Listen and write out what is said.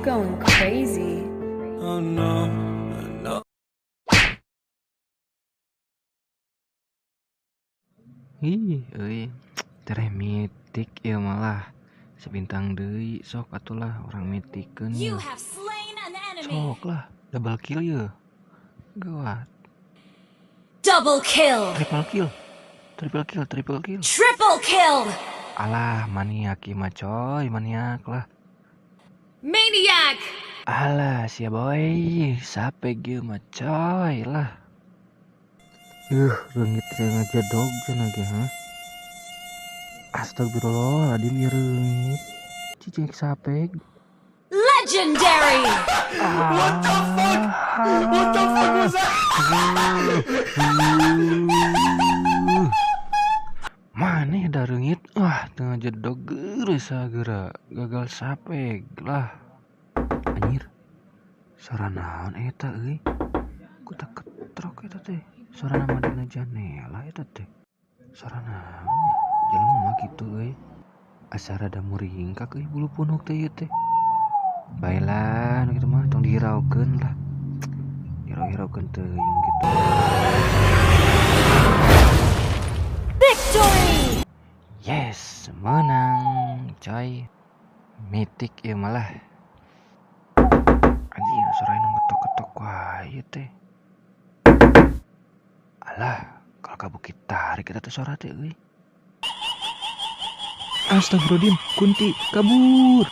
going crazy. Oh no, no. Tere mitik ya malah sebintang deui sok atulah orang mitikeun You ya. have slain an enemy. Sok lah double kill ya. Gawat. Double kill. Triple kill. Triple kill. Alah maniak ieu mah coy, maniak lah. Maniac. Alah sia boy, sape ieu mah coy lah. Reungit aja dog cenah ge ha. Astagfirullahaladzim ya reungit. Cicing sape. Legendary. What the fuck? What the fuck was that? Maneh da reungit. Wah, tengah jedog geus sagera. Gagal sape lah. Anjir. Suara naon eta euy? Ku tak ketrok eta teh. Suara nama dina janela eta teh. Suara naon? Jelema mah kitu euy. Asa rada muringkak euy bulu punuk teh ieu teh. Baiklah, nu kitu mah tong dihiraukeun lah. Hirau-hiraukeun teuing gitu. Victory. Yes, menang, coy. Mitik ieu malah. Anjir, suara nu ngetok-ketok wae teh. Alah, kalau ka Bukit Tarik eta teh suara teh euy. Astagfirullahaladzim, Kunti kabur.